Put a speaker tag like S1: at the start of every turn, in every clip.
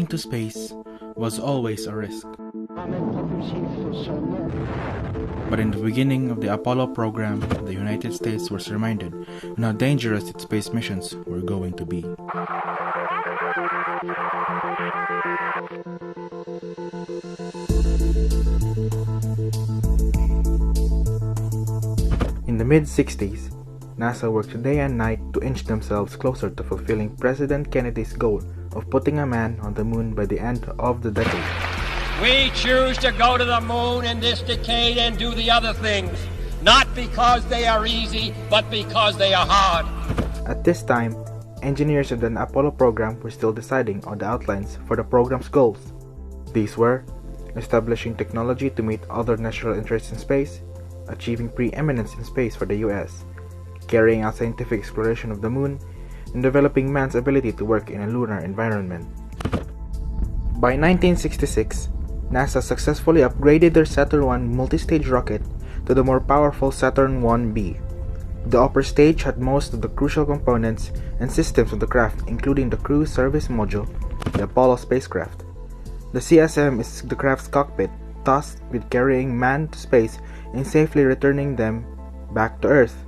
S1: Going to space was always a risk. But in the beginning of the Apollo program, the United States was reminded on how dangerous its space missions were going to be. In the mid-60s, NASA worked day and night to inch themselves closer to fulfilling President Kennedy's goal of putting a man on the moon by the end of the decade.
S2: We choose to go to the moon in this decade and do the other things, not because they are easy, but because they are hard.
S1: At this time, engineers in the Apollo program were still deciding on the outlines for the program's goals. These were establishing technology to meet other national interests in space, achieving preeminence in space for the US, carrying out scientific exploration of the moon, and developing man's ability to work in a lunar environment. By 1966, NASA successfully upgraded their Saturn I multi-stage rocket to the more powerful Saturn 1B. The upper stage had most of the crucial components and systems of the craft, including the crew service module, the Apollo spacecraft. The CSM is the craft's cockpit, tasked with carrying man to space and safely returning them back to Earth.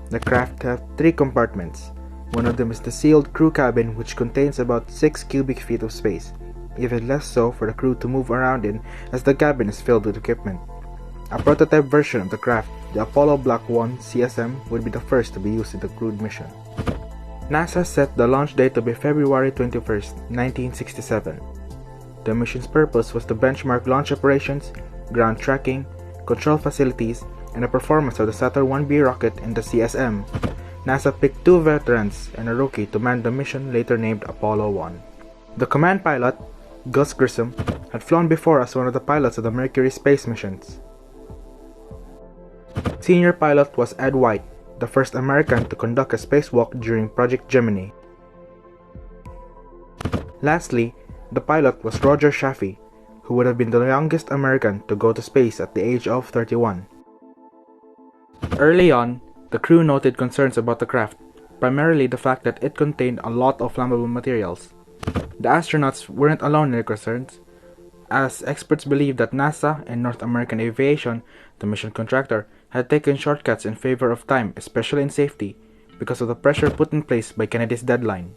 S1: The craft has 3 compartments. One of them is the sealed crew cabin, which contains about 6 cubic feet of space, even less so for the crew to move around in as the cabin is filled with equipment. A prototype version of the craft, the Apollo Block 1 CSM, would be the first to be used in the crewed mission. NASA set the launch date to be February 21, 1967. The mission's purpose was to benchmark launch operations, ground tracking, control facilities, and the performance of the Saturn 1B rocket and the CSM. NASA picked 2 veterans and a rookie to man the mission later named Apollo 1. The command pilot, Gus Grissom, had flown before as one of the pilots of the Mercury space missions. Senior pilot was Ed White, the first American to conduct a spacewalk during Project Gemini. Lastly, the pilot was Roger Chaffee, who would have been the youngest American to go to space at the age of 31. Early on, the crew noted concerns about the craft, primarily the fact that it contained a lot of flammable materials. The astronauts weren't alone in their concerns, as experts believed that NASA and North American Aviation, the mission contractor, had taken shortcuts in favor of time, especially in safety, because of the pressure put in place by Kennedy's deadline.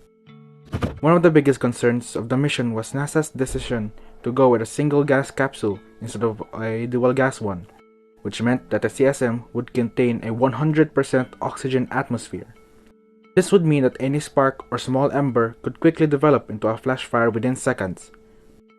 S1: One of the biggest concerns of the mission was NASA's decision to go with a single gas capsule instead of a dual gas one, which meant that the CSM would contain a 100% oxygen atmosphere. This would mean that any spark or small ember could quickly develop into a flash fire within seconds.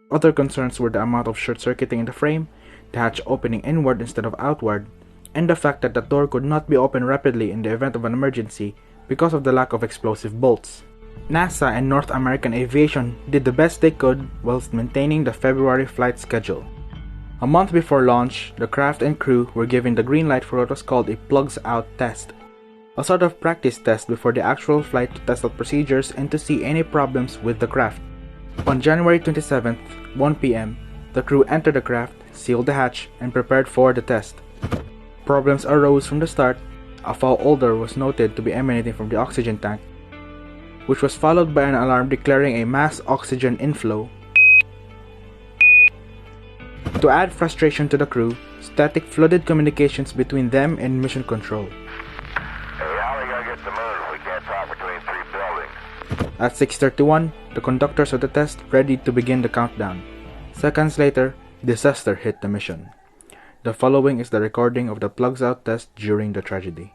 S1: Other concerns were the amount of short-circuiting in the frame, the hatch opening inward instead of outward, and the fact that the door could not be opened rapidly in the event of an emergency because of the lack of explosive bolts. NASA and North American Aviation did the best they could whilst maintaining the February flight schedule. A month before launch, the craft and crew were given the green light for what was called a plugs-out test, a sort of practice test before the actual flight to test out procedures and to see any problems with the craft. On January 27th, 1 p.m., the crew entered the craft, sealed the hatch, and prepared for the test. Problems arose from the start. A foul odor was noted to be emanating from the oxygen tank, which was followed by an alarm declaring a mass oxygen inflow. To add frustration to the crew, static flooded communications between them and mission control.
S3: Hey, how are we gonna get to the moon if we can't talk between 3 buildings?
S1: At 6:31, the conductors of the test ready to begin the countdown. Seconds later, disaster hit the mission. The following is the recording of the plugs-out test during the tragedy.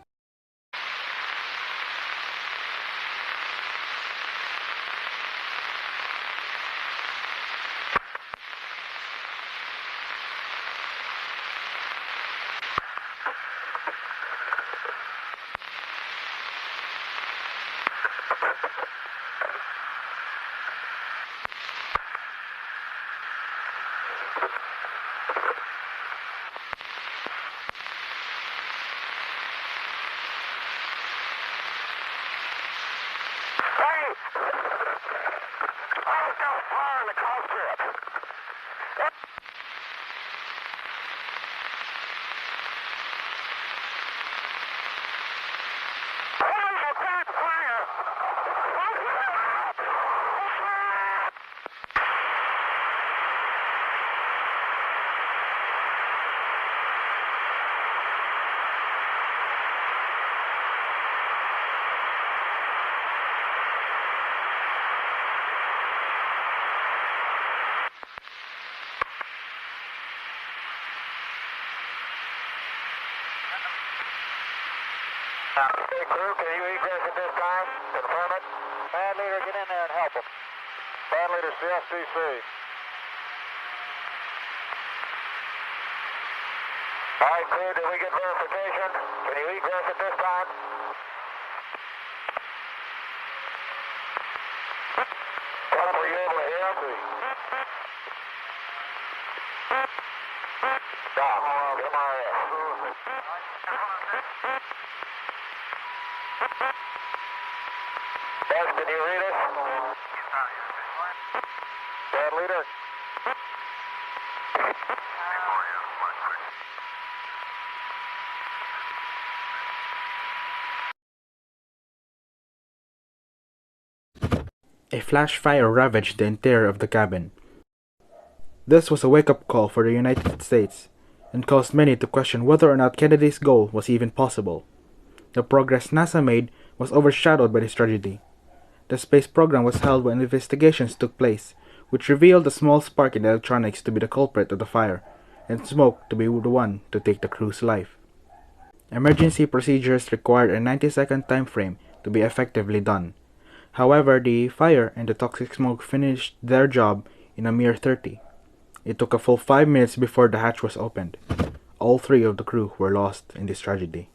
S3: Hey, crew, can you egress at this time? Confirm it. Bad leader, get in there and help him. Bad leader, CFCC. All right, crew, did we get verification? Can you egress at this time? Tom, were you able to hear him? Tom, come on in. Buzz, can you read us? Bad leader?
S1: A flash fire ravaged the interior of the cabin. This was a wake-up call for the United States, and caused many to question whether or not Kennedy's goal was even possible. The progress NASA made was overshadowed by this tragedy. The space program was held when investigations took place, which revealed a small spark in the electronics to be the culprit of the fire, and smoke to be the one to take the crew's life. Emergency procedures required a 90-second time frame to be effectively done. However, the fire and the toxic smoke finished their job in a mere 30. It took a full 5 minutes before the hatch was opened. All 3 of the crew were lost in this tragedy.